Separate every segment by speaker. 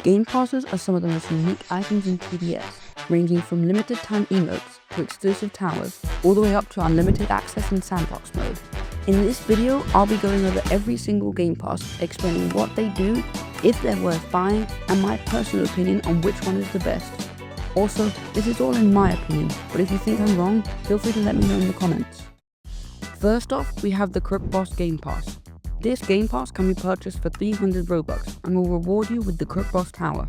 Speaker 1: Game passes are some of the most unique items in TDS, ranging from limited time emotes to exclusive towers, all the way up to unlimited access in sandbox mode. In this video, I'll be going over every single game pass, explaining what they do, if they're worth buying, and my personal opinion on which one is the best. Also, this is all in my opinion, but if you think I'm wrong, feel free to let me know in the comments. First off, we have the Crook Boss Game Pass. This Game Pass can be purchased for 300 Robux and will reward you with the Crook Boss Tower.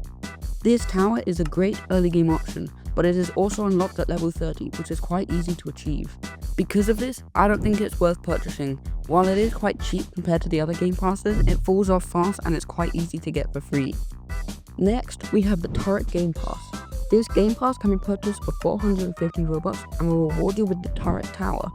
Speaker 1: This tower is a great early game option, but it is also unlocked at level 30, which is quite easy to achieve. Because of this, I don't think it's worth purchasing. While it is quite cheap compared to the other Game Passes, it falls off fast and it's quite easy to get for free. Next, we have the Turret Game Pass. This Game Pass can be purchased for 450 Robux and will reward you with the Turret Tower.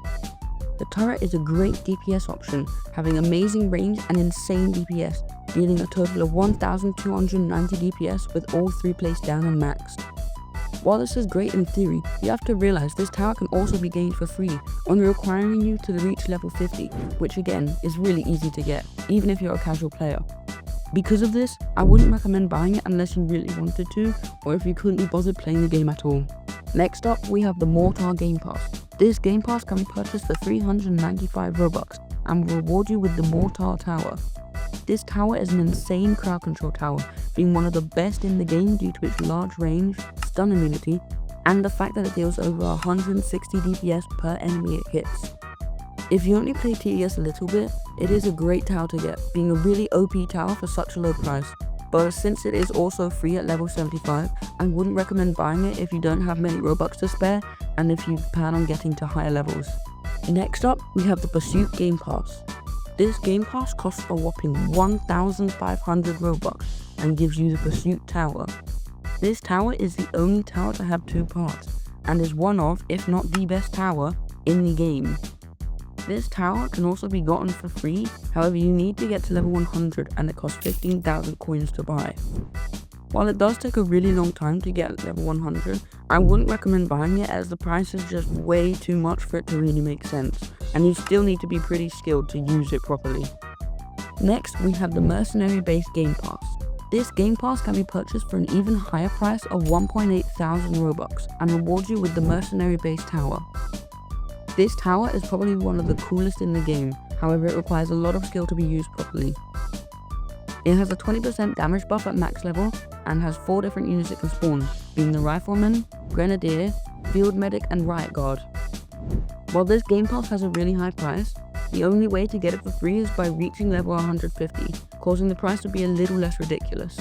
Speaker 1: The turret is a great DPS option, having amazing range and insane DPS, dealing a total of 1290 DPS with all 3 placed down and maxed. While this is great in theory, you have to realize this tower can also be gained for free, only requiring you to reach level 50, which again is really easy to get, even if you're a casual player. Because of this, I wouldn't recommend buying it unless you really wanted to, or if you couldn't be bothered playing the game at all. Next up, we have the Mortar Game Pass. This Game Pass can be purchased for 395 Robux and will reward you with the Mortar Tower. This tower is an insane crowd control tower, being one of the best in the game due to its large range, stun immunity, and the fact that it deals over 160 DPS per enemy it hits. If you only play TDS a little bit, it is a great tower to get, being a really OP tower for such a low price. But since it is also free at level 75, I wouldn't recommend buying it if you don't have many Robux to spare and if you plan on getting to higher levels. Next up, we have the Pursuit Game Pass. This Game Pass costs a whopping 1,500 Robux and gives you the Pursuit Tower. This tower is the only tower to have 2 parts and is one of, if not the best tower, in the game. This tower can also be gotten for free, however you need to get to level 100 and it costs 15,000 coins to buy. While it does take a really long time to get level 100, I wouldn't recommend buying it as the price is just way too much for it to really make sense, and you still need to be pretty skilled to use it properly. Next, we have the Mercenary Base Game Pass. This Game Pass can be purchased for an even higher price of 1,800 Robux and rewards you with the Mercenary Base Tower. This tower is probably one of the coolest in the game, however it requires a lot of skill to be used properly. It has a 20% damage buff at max level and has 4 different units it can spawn, being the Rifleman, Grenadier, Field Medic and Riot Guard. While this Game Pass has a really high price, the only way to get it for free is by reaching level 150, causing the price to be a little less ridiculous.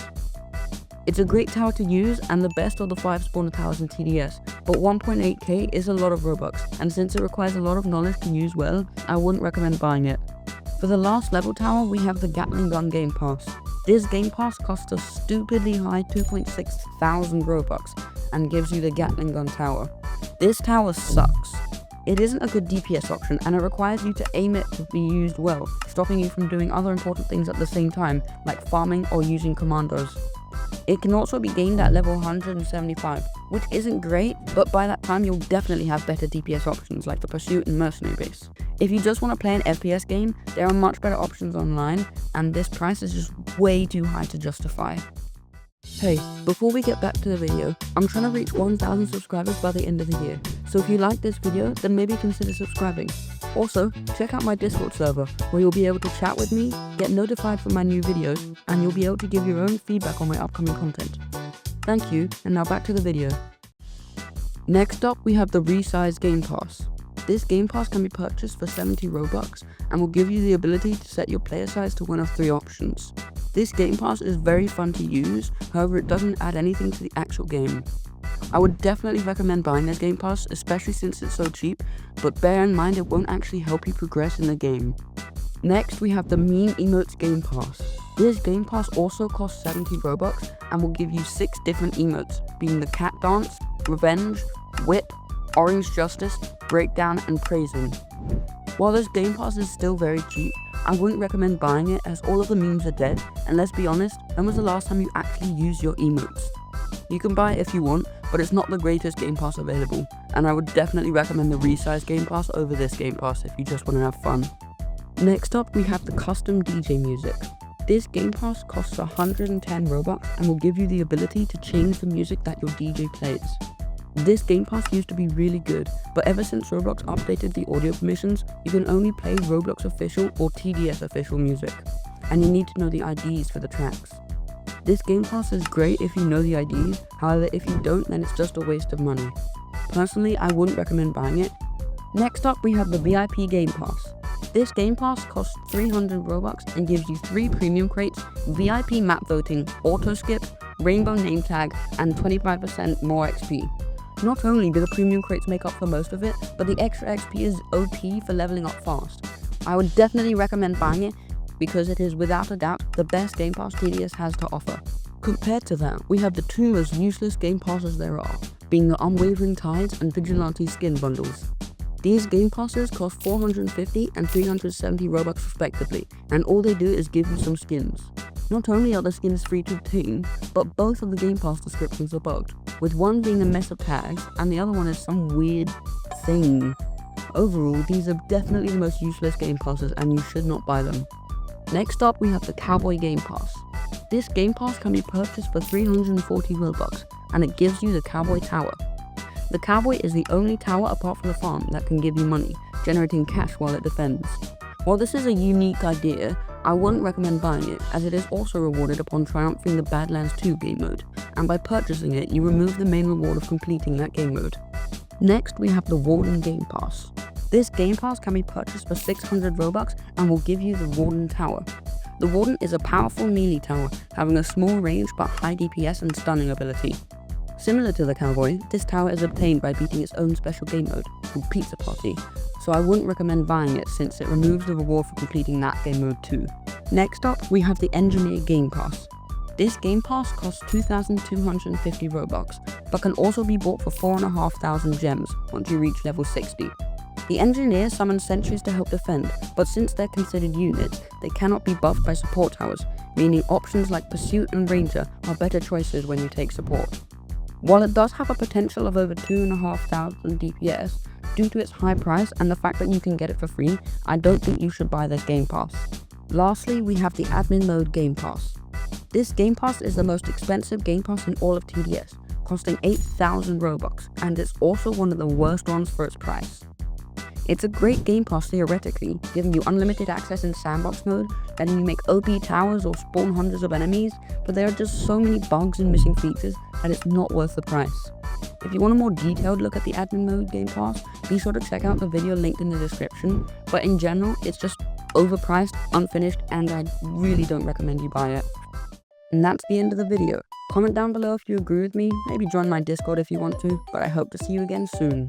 Speaker 1: It's a great tower to use and the best of the 5 spawner towers in TDS, but 1.8k is a lot of Robux, and since it requires a lot of knowledge to use well, I wouldn't recommend buying it. For the last level tower, we have the Gatling Gun Game Pass. This Game Pass costs a stupidly high 2,600 Robux and gives you the Gatling Gun Tower. This tower sucks. It isn't a good DPS option and it requires you to aim it to be used well, stopping you from doing other important things at the same time, like farming or using commandos. It can also be gained at level 175, which isn't great, but by that time you'll definitely have better DPS options like the Pursuit and Mercenary Base. If you just want to play an FPS game, there are much better options online, and this price is just way too high to justify. Hey, before we get back to the video, I'm trying to reach 1,000 subscribers by the end of the year, so if you like this video, then maybe consider subscribing. Also, check out my Discord server, where you'll be able to chat with me, get notified for my new videos, and you'll be able to give your own feedback on my upcoming content. Thank you, and now back to the video. Next up, we have the Resize Game Pass. This Game Pass can be purchased for 70 Robux and will give you the ability to set your player size to one of 3 options. This Game Pass is very fun to use, however it doesn't add anything to the actual game. I would definitely recommend buying this Game Pass, especially since it's so cheap, but bear in mind it won't actually help you progress in the game. Next, we have the Meme Emotes Game Pass. This Game Pass also costs 70 Robux and will give you 6 different emotes, being the Cat Dance, Revenge, Whip, Orange Justice, Breakdown and Praising. While this Game Pass is still very cheap, I wouldn't recommend buying it as all of the memes are dead, and let's be honest, when was the last time you actually used your emotes? You can buy it if you want, but it's not the greatest Game Pass available, and I would definitely recommend the Resize Game Pass over this Game Pass if you just want to have fun. Next up, we have the custom DJ music. This Game Pass costs 110 Robux and will give you the ability to change the music that your DJ plays. This Game Pass used to be really good, but ever since Roblox updated the audio permissions, you can only play Roblox official or TDS official music, and you need to know the IDs for the tracks. This Game Pass is great if you know the IDs, however if you don't then it's just a waste of money. Personally, I wouldn't recommend buying it. Next up we have the VIP Game Pass. This Game Pass costs 300 Robux and gives you 3 premium crates, VIP map voting, auto skip, rainbow name tag, and 25% more XP. Not only do the premium crates make up for most of it, but the extra XP is OP for leveling up fast. I would definitely recommend buying it because it is without a doubt the best Game Pass TDS has to offer. Compared to that, we have the 2 most useless Game Passes there are, being the Unwavering Tides and Vigilante skin bundles. These Game Passes cost 450 and 370 Robux respectively, and all they do is give you some skins. Not only are the skins free to obtain, but both of the Game Pass descriptions are bugged, with one being a mess of tags and the other one is some weird thing. Overall, these are definitely the most useless Game Passes and you should not buy them. Next up we have the Cowboy Game Pass. This Game Pass can be purchased for 340 Robux and it gives you the Cowboy Tower. The Cowboy is the only tower apart from the farm that can give you money, generating cash while it defends. While this is a unique idea, I wouldn't recommend buying it as it is also rewarded upon triumphing the Badlands 2 game mode, and by purchasing it you remove the main reward of completing that game mode. Next we have the Warden Game Pass. This Game Pass can be purchased for 600 Robux and will give you the Warden Tower. The Warden is a powerful melee tower having a small range but high DPS and stunning ability. Similar to the Cowboy, this tower is obtained by beating its own special game mode, called Pizza Party, so I wouldn't recommend buying it since it removes the reward for completing that game mode too. Next up, we have the Engineer Game Pass. This Game Pass costs 2,250 Robux, but can also be bought for 4,500 gems once you reach level 60. The Engineer summons sentries to help defend, but since they're considered units, they cannot be buffed by support towers, meaning options like Pursuit and Ranger are better choices when you take support. While it does have a potential of over 2,500 DPS, due to its high price and the fact that you can get it for free, I don't think you should buy this Game Pass. Lastly, we have the Admin Mode Game Pass. This Game Pass is the most expensive Game Pass in all of TDS, costing 8,000 Robux, and it's also one of the worst ones for its price. It's a great Game Pass theoretically, giving you unlimited access in sandbox mode, letting you make OP towers or spawn hundreds of enemies, but there are just so many bugs and missing features that it's not worth the price. If you want a more detailed look at the Admin Mode Game Pass, be sure to check out the video linked in the description, but in general, it's just overpriced, unfinished, and I really don't recommend you buy it. And that's the end of the video. Comment down below if you agree with me, maybe join my Discord if you want to, but I hope to see you again soon.